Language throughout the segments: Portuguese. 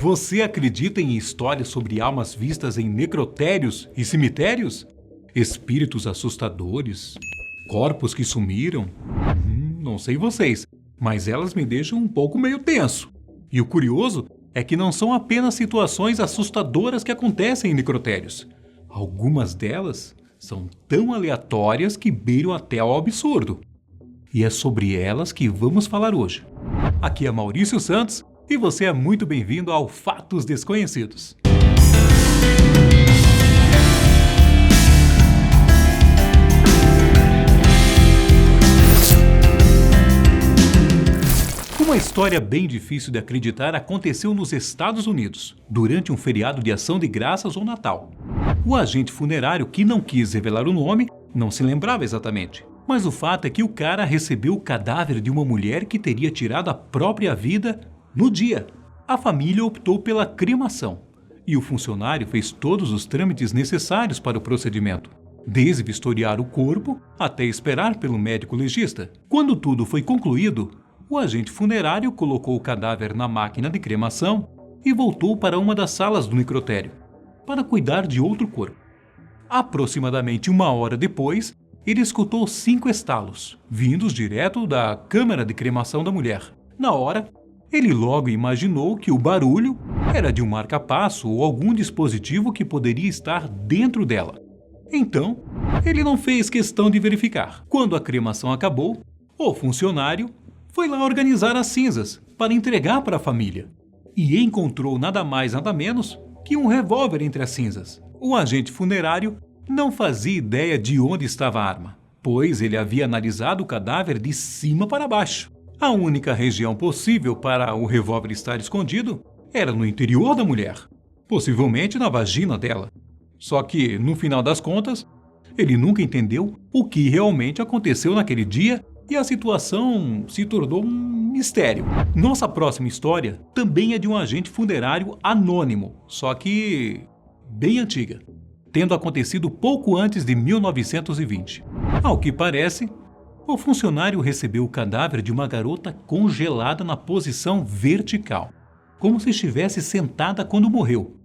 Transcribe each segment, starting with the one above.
Você acredita em histórias sobre almas vistas em necrotérios e cemitérios? Espíritos assustadores? Corpos que sumiram? Não sei vocês, mas elas me deixam um pouco meio tenso. E o curioso é que não são apenas situações assustadoras que acontecem em necrotérios. Algumas delas são tão aleatórias que beiram até ao absurdo. E é sobre elas que vamos falar hoje. Aqui é Maurício Santos e você é muito bem-vindo ao Fatos Desconhecidos. Uma história bem difícil de acreditar aconteceu nos Estados Unidos, durante um feriado de Ação de Graças ou Natal. O agente funerário, que não quis revelar o nome, não se lembrava exatamente. Mas o fato é que o cara recebeu o cadáver de uma mulher que teria tirado a própria vida no dia. A família optou pela cremação e o funcionário fez todos os trâmites necessários para o procedimento, desde vistoriar o corpo até esperar pelo médico legista. Quando tudo foi concluído, o agente funerário colocou o cadáver na máquina de cremação e voltou para uma das salas do necrotério para cuidar de outro corpo. Aproximadamente 1 hora depois, ele escutou 5 estalos, vindos direto da câmara de cremação da mulher. Na hora, ele logo imaginou que o barulho era de um marca-passo ou algum dispositivo que poderia estar dentro dela. Então, ele não fez questão de verificar. Quando a cremação acabou, o funcionário foi lá organizar as cinzas para entregar para a família e encontrou nada mais nada menos que um revólver entre as cinzas. O agente funerário não fazia ideia de onde estava a arma, pois ele havia analisado o cadáver de cima para baixo. A única região possível para o revólver estar escondido era no interior da mulher, possivelmente na vagina dela. Só que, no final das contas, ele nunca entendeu o que realmente aconteceu naquele dia e a situação se tornou um mistério. Nossa próxima história também é de um agente funerário anônimo, só que bem antiga, tendo acontecido pouco antes de 1920. Ao que parece, o funcionário recebeu o cadáver de uma garota congelada na posição vertical, como se estivesse sentada quando morreu.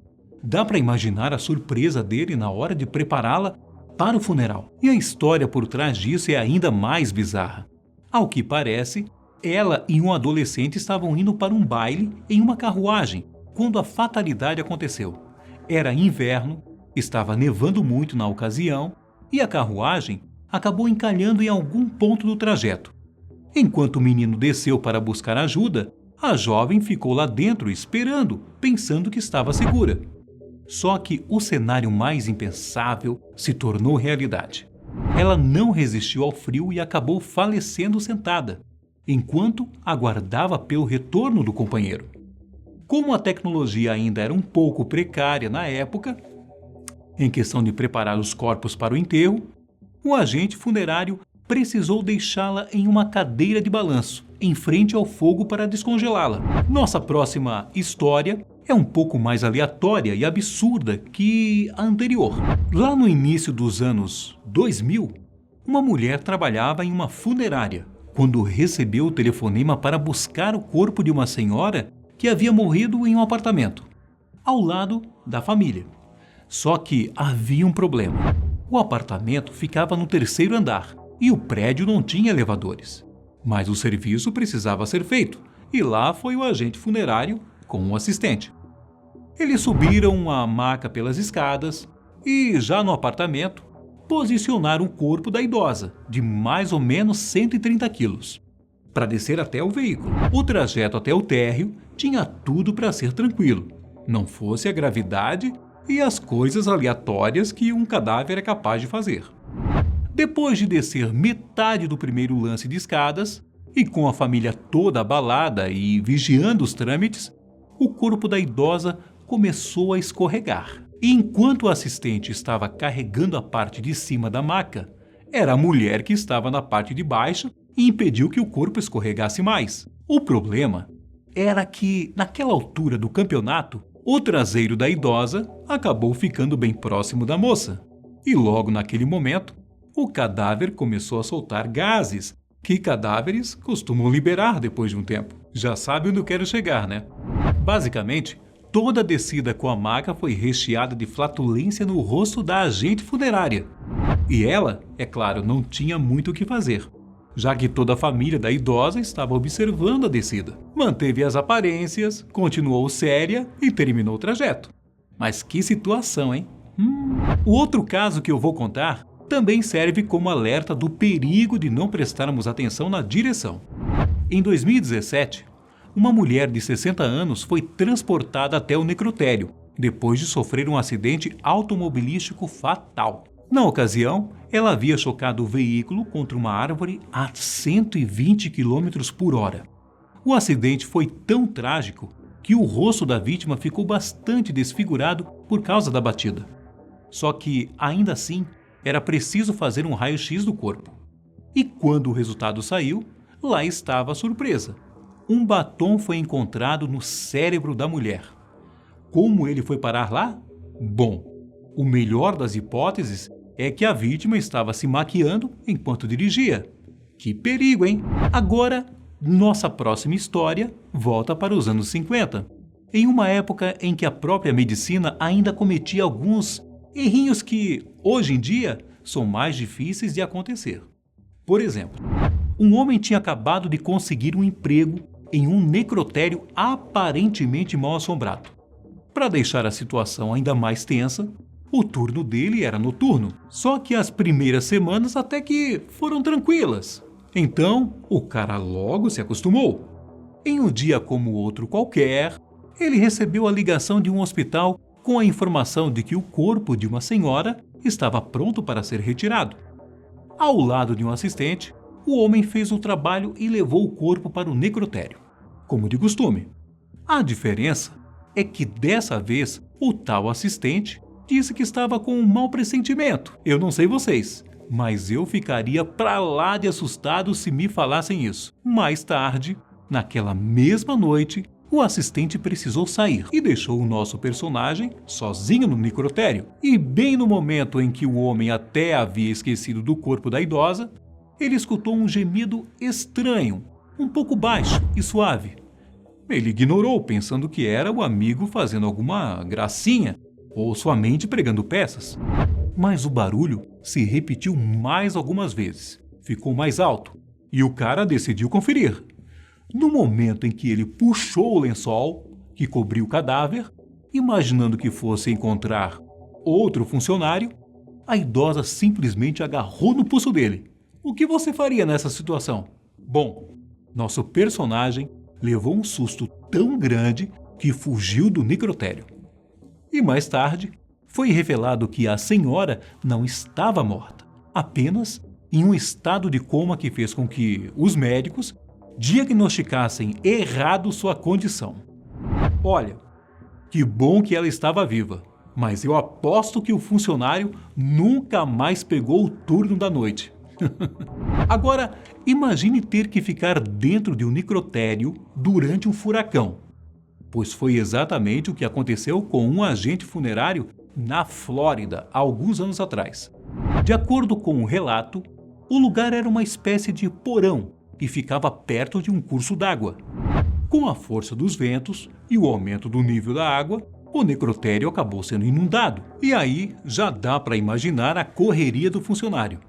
Dá para imaginar a surpresa dele na hora de prepará-la para o funeral. E a história por trás disso é ainda mais bizarra. Ao que parece, ela e um adolescente estavam indo para um baile em uma carruagem quando a fatalidade aconteceu. Era inverno, estava nevando muito na ocasião e a carruagem acabou encalhando em algum ponto do trajeto. Enquanto o menino desceu para buscar ajuda, a jovem ficou lá dentro esperando, pensando que estava segura. Só que o cenário mais impensável se tornou realidade. Ela não resistiu ao frio e acabou falecendo sentada, enquanto aguardava pelo retorno do companheiro. Como a tecnologia ainda era um pouco precária na época, em questão de preparar os corpos para o enterro, o agente funerário precisou deixá-la em uma cadeira de balanço, em frente ao fogo para descongelá-la. Nossa próxima história é um pouco mais aleatória e absurda que a anterior. Lá no início dos anos 2000, uma mulher trabalhava em uma funerária quando recebeu o telefonema para buscar o corpo de uma senhora que havia morrido em um apartamento, ao lado da família. Só que havia um problema. O apartamento ficava no 3º andar e o prédio não tinha elevadores. Mas o serviço precisava ser feito e lá foi o agente funerário com um assistente. Eles subiram a maca pelas escadas e, já no apartamento, posicionaram o corpo da idosa, de mais ou menos 130 quilos, para descer até o veículo. O trajeto até o térreo tinha tudo para ser tranquilo, não fosse a gravidade e as coisas aleatórias que um cadáver é capaz de fazer. Depois de descer metade do primeiro lance de escadas, e com a família toda abalada e vigiando os trâmites, o corpo da idosa começou a escorregar. E enquanto o assistente estava carregando a parte de cima da maca, era a mulher que estava na parte de baixo e impediu que o corpo escorregasse mais. O problema era que, naquela altura do campeonato, o traseiro da idosa acabou ficando bem próximo da moça. E logo naquele momento, o cadáver começou a soltar gases que cadáveres costumam liberar depois de um tempo. Já sabe onde eu quero chegar, né? Basicamente, toda a descida com a maca foi recheada de flatulência no rosto da agente funerária. E ela, é claro, não tinha muito o que fazer, já que toda a família da idosa estava observando a descida. Manteve as aparências, continuou séria e terminou o trajeto. Mas que situação, hein? O outro caso que eu vou contar também serve como alerta do perigo de não prestarmos atenção na direção. Em 2017, uma mulher de 60 anos foi transportada até o necrotério, depois de sofrer um acidente automobilístico fatal. Na ocasião, ela havia chocado o veículo contra uma árvore a 120 km por hora. O acidente foi tão trágico que o rosto da vítima ficou bastante desfigurado por causa da batida. Só que, ainda assim, era preciso fazer um raio-x do corpo. E quando o resultado saiu, lá estava a surpresa. Um batom foi encontrado no cérebro da mulher. Como ele foi parar lá? Bom, o melhor das hipóteses é que a vítima estava se maquiando enquanto dirigia. Que perigo, hein? Agora, nossa próxima história volta para os anos 50, em uma época em que a própria medicina ainda cometia alguns errinhos que, hoje em dia, são mais difíceis de acontecer. Por exemplo, um homem tinha acabado de conseguir um emprego em um necrotério aparentemente mal assombrado. Para deixar a situação ainda mais tensa, o turno dele era noturno, só que as primeiras semanas até que foram tranquilas. Então, o cara logo se acostumou. Em um dia como outro qualquer, ele recebeu a ligação de um hospital com a informação de que o corpo de uma senhora estava pronto para ser retirado. Ao lado de um assistente, o homem fez o trabalho e levou o corpo para o necrotério, como de costume. A diferença é que dessa vez o tal assistente disse que estava com um mau pressentimento. Eu não sei vocês, mas eu ficaria pra lá de assustado se me falassem isso. Mais tarde, naquela mesma noite, o assistente precisou sair e deixou o nosso personagem sozinho no necrotério. E bem no momento em que o homem até havia esquecido do corpo da idosa, ele escutou um gemido estranho, um pouco baixo e suave. Ele ignorou, pensando que era o amigo fazendo alguma gracinha ou sua mente pregando peças. Mas o barulho se repetiu mais algumas vezes, ficou mais alto e o cara decidiu conferir. No momento em que ele puxou o lençol que cobriu o cadáver, imaginando que fosse encontrar outro funcionário, a idosa simplesmente agarrou no pulso dele. O que você faria nessa situação? Bom, nosso personagem levou um susto tão grande que fugiu do necrotério. E mais tarde, foi revelado que a senhora não estava morta, apenas em um estado de coma que fez com que os médicos diagnosticassem errado sua condição. Olha, que bom que ela estava viva, mas eu aposto que o funcionário nunca mais pegou o turno da noite. Agora, imagine ter que ficar dentro de um necrotério durante um furacão, pois foi exatamente o que aconteceu com um agente funerário na Flórida há alguns anos atrás. De acordo com o relato, o lugar era uma espécie de porão que ficava perto de um curso d'água. Com a força dos ventos e o aumento do nível da água, o necrotério acabou sendo inundado. E aí já dá para imaginar a correria do funcionário.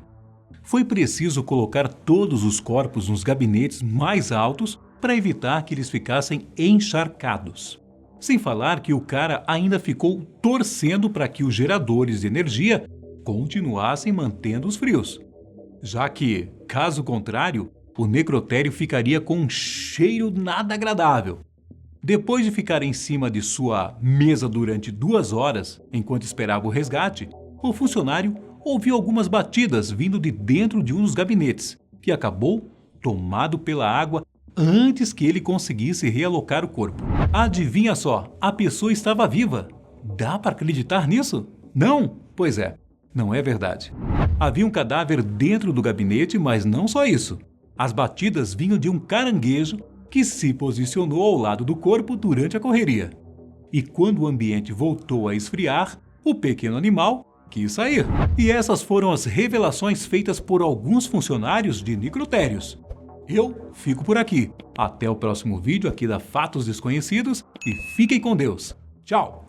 Foi preciso colocar todos os corpos nos gabinetes mais altos para evitar que eles ficassem encharcados. Sem falar que o cara ainda ficou torcendo para que os geradores de energia continuassem mantendo os frios, já que, caso contrário, o necrotério ficaria com um cheiro nada agradável. Depois de ficar em cima de sua mesa durante 2 horas, enquanto esperava o resgate, o funcionário ouviu algumas batidas vindo de dentro de um dos gabinetes, que acabou tomado pela água antes que ele conseguisse realocar o corpo. Adivinha só, a pessoa estava viva. Dá para acreditar nisso? Não? Pois é, não é verdade. Havia um cadáver dentro do gabinete, mas não só isso. As batidas vinham de um caranguejo que se posicionou ao lado do corpo durante a correria. E quando o ambiente voltou a esfriar, o pequeno animal quis sair. E essas foram as revelações feitas por alguns funcionários de necrotérios. Eu fico por aqui. Até o próximo vídeo aqui da Fatos Desconhecidos e fiquem com Deus. Tchau!